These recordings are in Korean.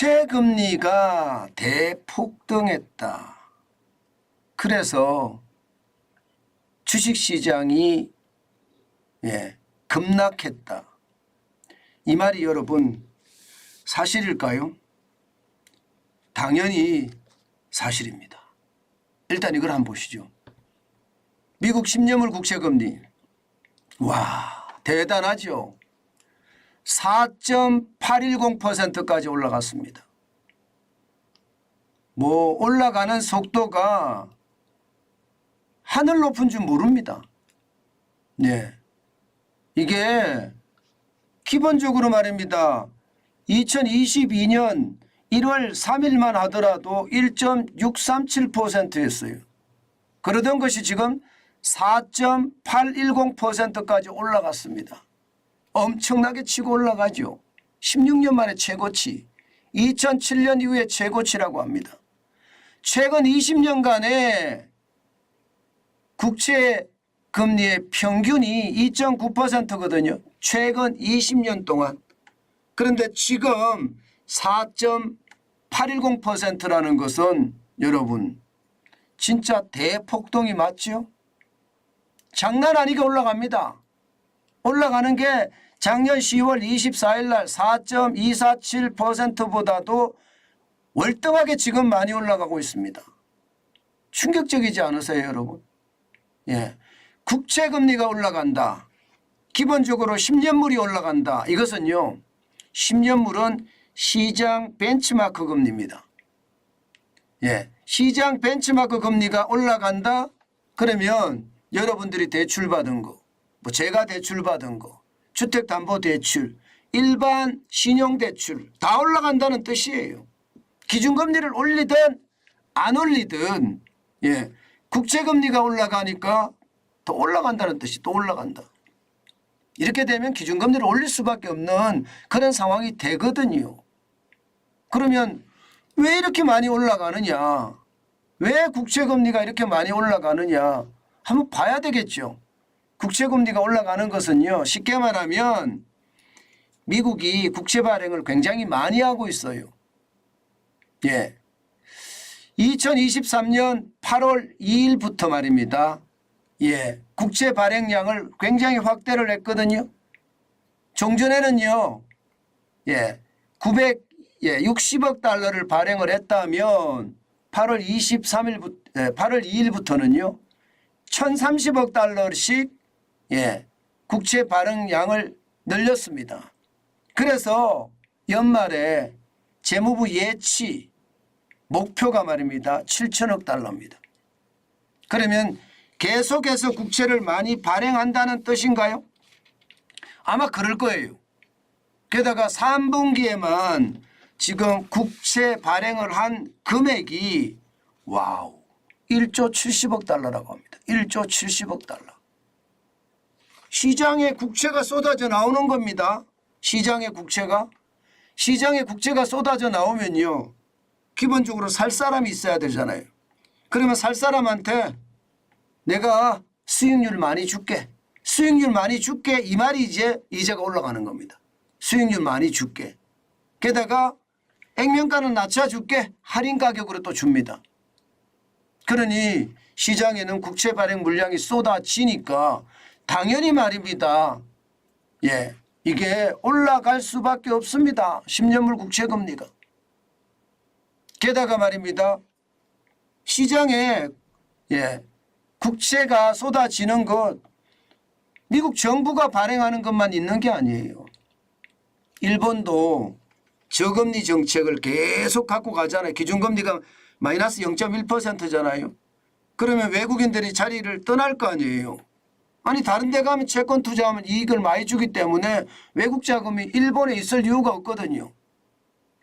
국채 금리가 대폭등했다. 그래서 주식시장이 급락했다. 이 말이 여러분 사실일까요? 당연히 사실입니다. 일단 이걸 한번 보시죠. 미국 10년물 국채금리, 와 대단하죠. 4.810%까지 올라갔습니다. 뭐 올라가는 속도가 하늘 높은 줄 모릅니다. 네. 이게 기본적으로 말입니다. 2022년 1월 3일만 하더라도 1.637%였어요. 그러던 것이 지금 4.810%까지 올라갔습니다. 엄청나게 치고 올라가죠. 16년 만에 최고치, 2007년 이후에 최고치라고 합니다. 최근 20년간의 국채 금리의 평균이 2.9%거든요. 최근 20년 동안. 그런데 지금 4.810%라는 것은 여러분 진짜 대폭등이 맞죠? 장난 아니게 올라갑니다. 올라가는 게 작년 10월 24일 날 4.247%보다도 월등하게 지금 많이 올라가고 있습니다. 충격적이지 않으세요, 여러분? 예. 국채금리가 올라간다. 기본적으로 10년물이 올라간다. 이것은요, 10년물은 시장 벤치마크 금리입니다. 예. 시장 벤치마크 금리가 올라간다. 그러면 여러분들이 대출받은 거, 뭐 제가 대출받은 거, 주택담보대출, 일반 신용대출 다 올라간다는 뜻이에요. 기준금리를 올리든 안 올리든 국채금리가 올라가니까 더 올라간다는 뜻이 또 올라간다. 이렇게 되면 기준금리를 올릴 수밖에 없는 그런 상황이 되거든요. 그러면 왜 이렇게 많이 올라가느냐? 왜 국채금리가 이렇게 많이 올라가느냐? 한번 봐야 되겠죠. 국채금리가 올라가는 것은요, 쉽게 말하면 미국이 국채 발행을 굉장히 많이 하고 있어요. 2023년 8월 2일부터 말입니다. 국채 발행량을 굉장히 확대를 했거든요. 종전에는요, 960억 달러를 발행을 했다면 8월 2일부터는요, 1030억 달러씩 국채 발행량을 늘렸습니다. 그래서 연말에 재무부 예치 목표가 말입니다. 7천억 달러입니다. 그러면 계속해서 국채를 많이 발행한다는 뜻인가요? 아마 그럴 거예요. 게다가 3분기에만 지금 국채 발행을 한 금액이 1조 70억 달러라고 합니다. 1조 70억 달러. 시장에 국채가 쏟아져 나오는 겁니다. 시장에 국채가 쏟아져 나오면요, 기본적으로 살 사람이 있어야 되잖아요. 그러면 살 사람한테 내가 수익률 많이 줄게. 수익률 많이 줄게. 이 말이 이제 이자가 올라가는 겁니다. 수익률 많이 줄게. 게다가 액면가는 낮춰줄게. 할인 가격으로 또 줍니다. 그러니 시장에는 국채 발행 물량이 쏟아지니까 당연히 말입니다. 이게 올라갈 수밖에 없습니다. 10년물 국채 금리가. 게다가 말입니다. 시장에 국채가 쏟아지는 것, 미국 정부가 발행하는 것만 있는 게 아니에요. 일본도 저금리 정책을 계속 갖고 가잖아요. 기준금리가 마이너스 0.1%잖아요. 그러면 외국인들이 자리를 떠날 거 아니에요. 아니 다른 데 가면 채권 투자하면 이익을 많이 주기 때문에 외국 자금이 일본에 있을 이유가 없거든요.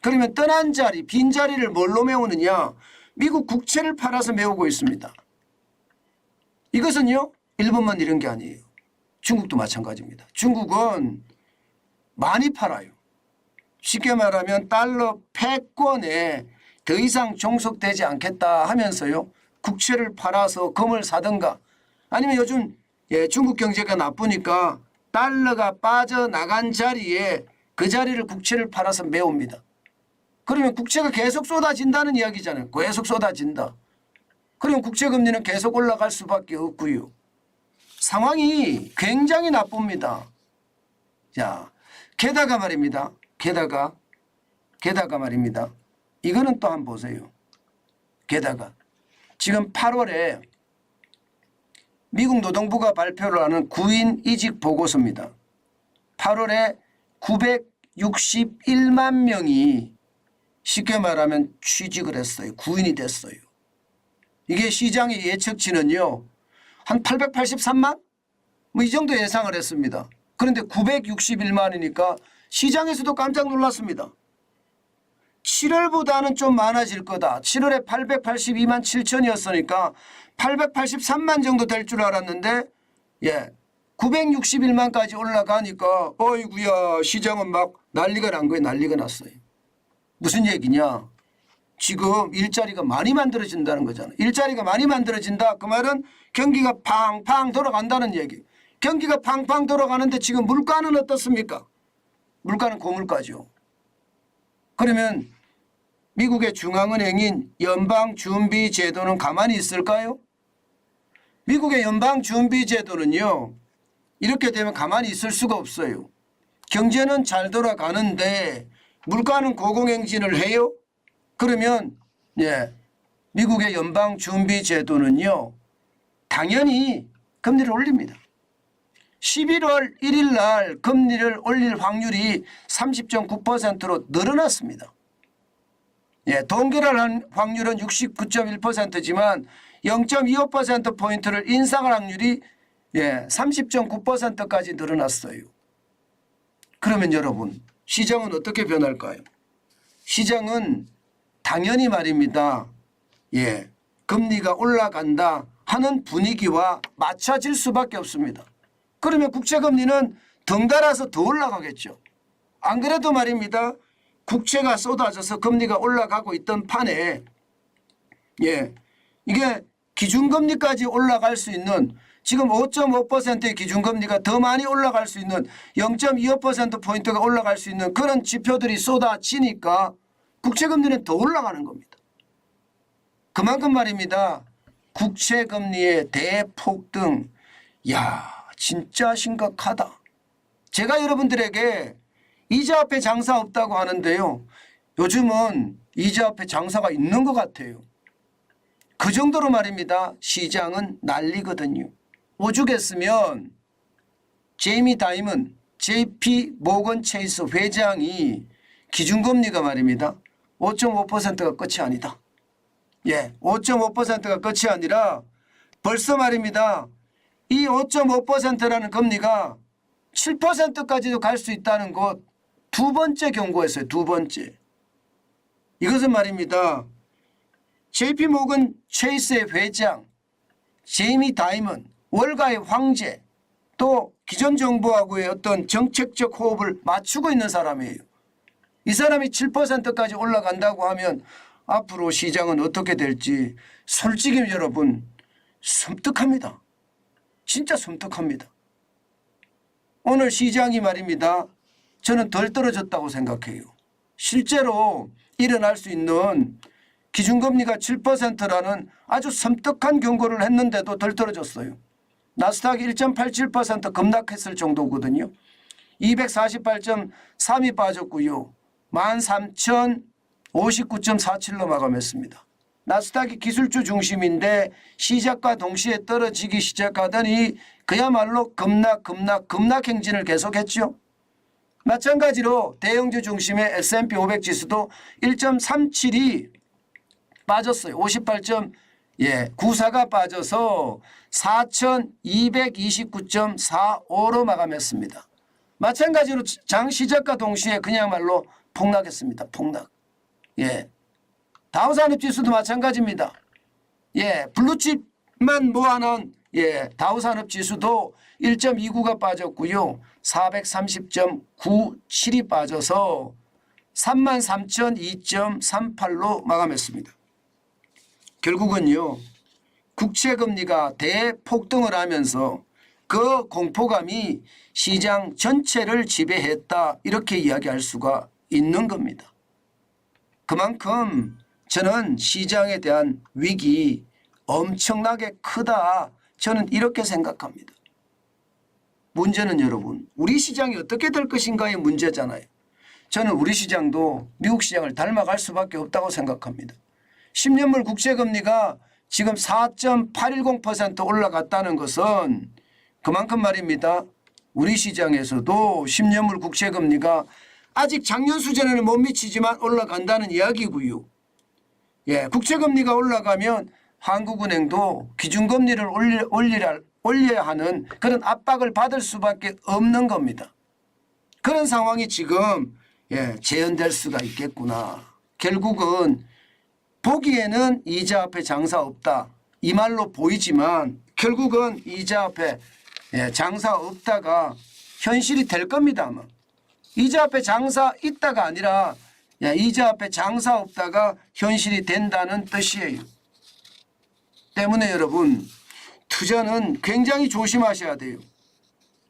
그러면 떠난 자리, 빈 자리를 뭘로 메우느냐? 미국 국채를 팔아서 메우고 있습니다. 이것은요, 일본만 이런 게 아니에요. 중국도 마찬가지입니다. 중국은 많이 팔아요. 쉽게 말하면 달러 패권에 더 이상 종속되지 않겠다 하면서요, 국채를 팔아서 금을 사든가, 아니면 요즘 중국 경제가 나쁘니까 달러가 빠져나간 자리에 그 자리를 국채를 팔아서 메웁니다. 그러면 국채가 계속 쏟아진다는 이야기잖아요. 계속 쏟아진다. 그러면 국채금리는 계속 올라갈 수밖에 없고요. 상황이 굉장히 나쁩니다. 자, 게다가 말입니다. 게다가 말입니다. 이거는 또 한번 보세요. 게다가 지금 8월에 미국 노동부가 발표를 하는 구인 이직 보고서입니다. 8월에 961만 명이 쉽게 말하면 취직을 했어요. 구인이 됐어요. 이게 시장의 예측치는요. 한 883만? 뭐 이 정도 예상을 했습니다. 그런데 961만이니까 시장에서도 깜짝 놀랐습니다. 7월보다는 좀 많아질 거다. 7월에 882만 7천이었으니까 883만 정도 될 줄 알았는데 961만까지 올라가니까 어이구야 시장은 막 난리가 난 거예요. 난리가 났어요. 무슨 얘기냐. 지금 일자리가 많이 만들어진다는 거잖아요. 일자리가 많이 만들어진다. 그 말은 경기가 팡팡 돌아간다는 얘기. 경기가 팡팡 돌아가는데 지금 물가는 어떻습니까? 물가는 고물가죠. 그러면 미국의 중앙은행인 연방준비제도는 가만히 있을까요? 미국의 연방준비제도는요. 이렇게 되면 가만히 있을 수가 없어요. 경제는 잘 돌아가는데 물가는 고공행진을 해요? 그러면 미국의 연방준비제도는요. 당연히 금리를 올립니다. 11월 1일 날 금리를 올릴 확률이 30.9%로 늘어났습니다. 동결할 확률은 69.1%지만 0.25%포인트를 인상할 확률이 30.9%까지 늘어났어요. 그러면 여러분 시장은 어떻게 변할까요? 시장은 당연히 말입니다. 금리가 올라간다 하는 분위기와 맞춰질 수밖에 없습니다. 그러면 국채금리는 덩달아서 더 올라가겠죠. 안 그래도 말입니다. 국채가 쏟아져서 금리가 올라가고 있던 판에 이게 기준금리까지 올라갈 수 있는 지금 5.5%의 기준금리가 더 많이 올라갈 수 있는 0.25%포인트가 올라갈 수 있는 그런 지표들이 쏟아지니까 국채금리는 더 올라가는 겁니다. 그만큼 말입니다. 국채금리의 대폭등 진짜 심각하다. 제가 여러분들에게 이자 앞에 장사 없다고 하는데요. 요즘은 이자 앞에 장사가 있는 것 같아요. 그 정도로 말입니다. 시장은 난리거든요. 오죽했으면 제이미 다이먼 JP 모건 체이스 회장이 기준금리가 말입니다. 5.5%가 끝이 아니다. 5.5%가 끝이 아니라 벌써 말입니다. 이 5.5%라는 금리가 7%까지도 갈 수 있다는 것 두 번째 경고했어요. 두 번째. 이것은 말입니다. JP 모건 체이스의 회장 제이미 다이먼 월가의 황제 또 기존 정부하고의 어떤 정책적 호흡을 맞추고 있는 사람이에요. 이 사람이 7%까지 올라간다고 하면 앞으로 시장은 어떻게 될지 솔직히 여러분 섬뜩합니다. 진짜 섬뜩합니다. 오늘 시장이 말입니다. 저는 덜 떨어졌다고 생각해요. 실제로 일어날 수 있는 기준금리가 7%라는 아주 섬뜩한 경고를 했는데도 덜 떨어졌어요. 나스닥이 1.87% 급락했을 정도거든요. 248.3이 빠졌고요. 13,059.47로 마감했습니다. 나스닥이 기술주 중심인데 시작과 동시에 떨어지기 시작하더니 그야말로 급락 행진을 계속했죠. 마찬가지로 대형주 중심의 S&P 500 지수도 1.37이 빠졌어요. 58.94가 빠져서 4,229.45로 마감했습니다. 마찬가지로 장 시작과 동시에 그야말로 폭락했습니다. 폭락. 다우산업지수도 마찬가지입니다. 블루칩만 모아놓은 다우산업지수도 1.29가 빠졌고요. 430.97이 빠져서 33,002.38로 마감했습니다. 결국은요. 국채금리가 대폭등을 하면서 그 공포감이 시장 전체를 지배했다 이렇게 이야기할 수가 있는 겁니다. 그만큼 저는 시장에 대한 위기 엄청나게 크다. 저는 이렇게 생각합니다. 문제는 여러분 우리 시장이 어떻게 될 것인가의 문제잖아요. 저는 우리 시장도 미국 시장을 닮아갈 수밖에 없다고 생각합니다. 10년물 국채금리가 지금 4.810% 올라갔다는 것은 그만큼 말입니다. 우리 시장에서도 10년물 국채금리가 아직 작년 수준에는 못 미치지만 올라간다는 이야기고요. 예, 국채금리가 올라가면 한국은행도 기준금리를 올려야 하는 그런 압박을 받을 수밖에 없는 겁니다. 그런 상황이 지금 재현될 수가 있겠구나. 결국은 보기에는 이자 앞에 장사 없다. 이 말로 보이지만 결국은 이자 앞에 장사 없다가 현실이 될 겁니다. 아마. 이자 앞에 장사 있다가 아니라 이자 앞에 장사 없다가 현실이 된다는 뜻이에요. 때문에 여러분 투자는 굉장히 조심하셔야 돼요.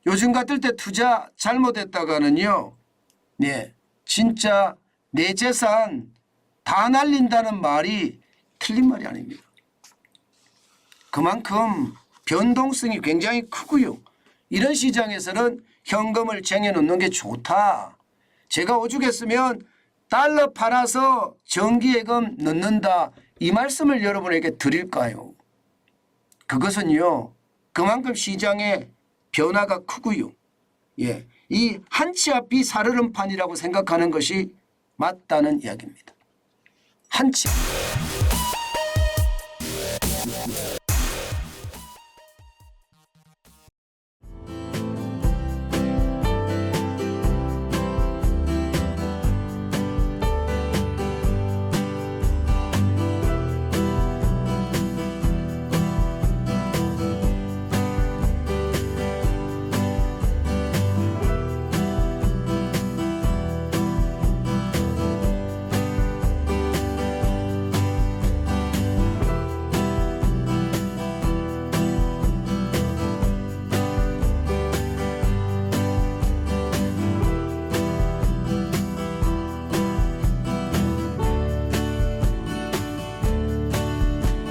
요즘 같을 때 투자 잘못했다가는요. 진짜 내 재산 다 날린다는 말이 틀린 말이 아닙니다. 그만큼 변동성이 굉장히 크고요. 이런 시장에서는 현금을 쟁여놓는 게 좋다. 제가 오죽했으면 달러 팔아서 정기예금 넣는다. 이 말씀을 여러분에게 드릴까요? 그것은요. 그만큼 시장의 변화가 크고요. 이 한 치 앞이 살얼음판이라고 생각하는 것이 맞다는 이야기입니다. 한 치 앞.